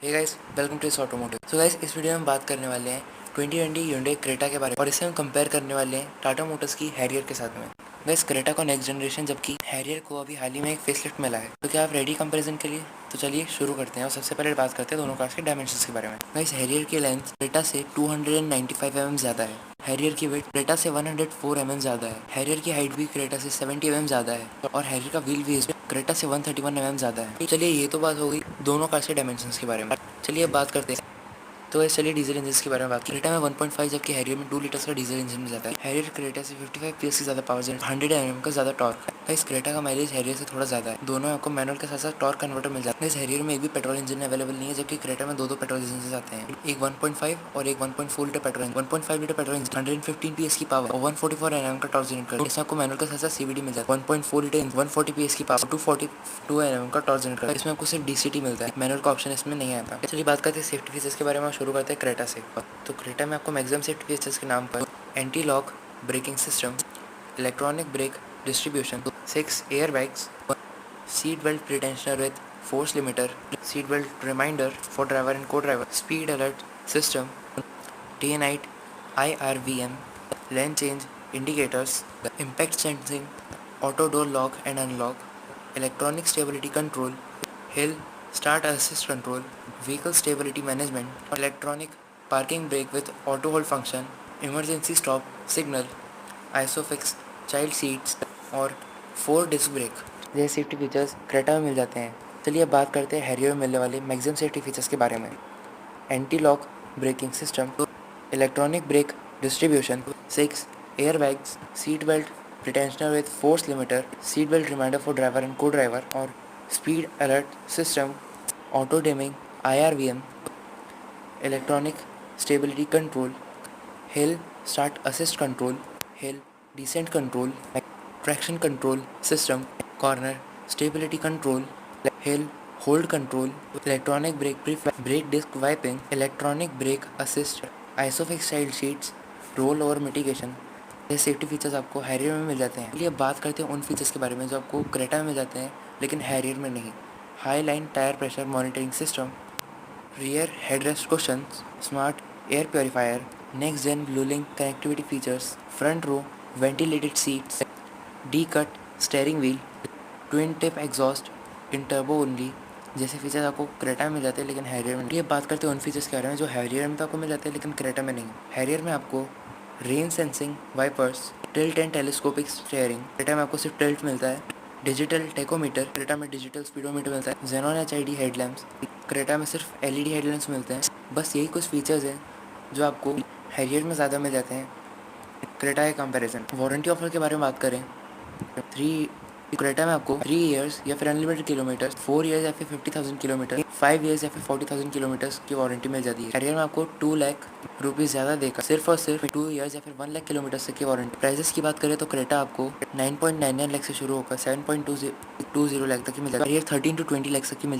Hey guys, welcome to इस automotive. So guys, इस video में हम बात करने वाले हैं 2020 Hyundai क्रेटा के बारे में और इसे हम कंपेयर करने वाले हैं टाटा मोटर्स की हैरियर के साथ में। गाइस, क्रेटा को नेक्स्ट जनरेशन जबकि हैरियर को अभी हाल ही में एक फेसलिफ्ट मिला है। तो क्या आप रेडी कंपैरिजन के लिए? तो चलिए शुरू करते हैं और सबसे पहले बात करते हैं दोनों कार्स के डायमेंशंस के बारे में। गाइस, हैरियर की लेंथ क्रेटा से 295 mm ज़्यादा है। हैरियर की वेट क्रेटा से 104 mm ज़्यादा है। हैरियर की हाइट भी क्रेटा से 70 mm ज़्यादा है और हैरियर का व्हील बेस क्रेटा से 131 mm ज़्यादा है। चलिए, ये तो बात हो गई दोनों कार्स के डायमेंशंस के बारे में। चलिए अब बात करते हैं। तो चलिए डीजल इंजन के बारे में बात की। क्रेटा में 1.5 जबकि हैरियर में 2 लीटर्स का डीजल इंजन में जाता है। हैरियर क्रेटा से 55 PS की ज़्यादा पावर, 100 Nm का ज़्यादा टॉर्क है। इस क्रेटा का माइलेज हैरियर से थोड़ा ज़्यादा है। दोनों आपको मैनुअल के साथ साथ टॉर्क कन्वर्टर मिल जाता है। इस हैरियर में एक भी पेट्रोल इंजन अवेलेबल नहीं है जबकि क्रेटा में दो पेट्रोल इंजन आते हैं, एक 1.5 और एक 1.4 litre petrol engine. 1.5 litre petrol engine 115 PS की पावर और 144 Nm का टॉर्क जनरेट करता है। इसमें आपको मैनुअल के साथ साथ CVT मिल जाता है। 1.4 लीटर 140 PS की पावर 242 Nm का टॉर्क जनरेट करता है। इसमें आपको सिर्फ DCT मिलता है, मैनुअल का ऑप्शन इसमें नहीं आता। चलिए बात करते हैं सेफ्टी फीचर्स के बारे में। शुरू करते हैं क्रेटा से। तो क्रेटा में आपको मैक्सिमम सेफ्टी फीचर्स के नाम पर anti lock braking system, electronic brake distribution, 6 air bags, seat belt pretensioner with force limiter, seat belt reminder for driver and co driver, speed alert system, day night IRVM, lane change indicators, impact sensing, auto door lock and unlock, electronic stability control, hill start assist control, vehicle stability management, electronic parking brake with auto hold function, emergency stop signal, isofix child seats और 4 disc brake जैसे safety features Creta में मिल जाते हैं। चलिए अब बात करते हैं हैरियर में मिलने वाले मैक्सिमम सेफ्टी फीचर्स के बारे में। Anti lock braking system, electronic brake distribution, 6 air bags, seat belt pretensioner with force limiter, seat belt reminder for driver and co driver और speed alert system, auto dimming IRVM, electronic stability control, hill start assist control, hill descent control, traction control system, corner stability control, hill hold control, electronic brake disc wiping, electronic brake assist, isofix child seats, rollover mitigation. ये safety features आपको Harrier में मिल जाते हैं। चलिए अब बात करते हैं उन फीचर्स के बारे में जो आपको क्रेटा में मिल जाते हैं लेकिन हैरियर में नहीं। High line tyre pressure monitoring system, rear headrest cushion, smart air purifier, next gen blue link connectivity features, front row ventilated seats, D cut steering wheel, twin tip exhaust in turbo only जैसे features आपको Creta में मिल जाते हैं लेकिन Harrier में नहीं। ये बात करते हैं उन फीचर्स के बारे में जो हैरियर में तो आपको मिल जाते हैं लेकिन क्रेटा में नहीं। हैरियर में आपको rain sensing wipers, tilt and telescopic steering, Creta में आपको सिर्फ टिल्ट मिलता है। डिजिटल टेकोमीटर, क्रेटा में डिजिटल स्पीडोमीटर मिलता है। जेनॉन HID हेडलैम्प्स, क्रेटा में सिर्फ LED हेडलैम्प्स मिलते हैं। बस यही कुछ फीचर्स हैं जो आपको हैरियर में ज़्यादा मिल जाते हैं क्रेटा के कंपैरिजन। वारंटी ऑफर के बारे में बात करें, 3 क्रेटा में आपको 3 इयर्स या फिर अनलिमिटेड किलोमीटर्स, 4 इयर्स या फिर 50,000 किलोमीटर, 5 इयर्स या फिर 40,000 किलोमीटर्स की वारंटी मिल जाती है। हैरियर में आपको 2 लाख रुपीज़ ज़्यादा देकर सिर्फ और सिर्फ 2 इयर्स या फिर 1 लाख किलोमीटर की वारंटी। प्राइसेस की बात करें तो क्रेटा आपको 9.99 लाख से शुरू होकर 7.20 लाख तक की मिल जाएगी। हैरियर 13 to 20 लाख तक की मिल जाएगी।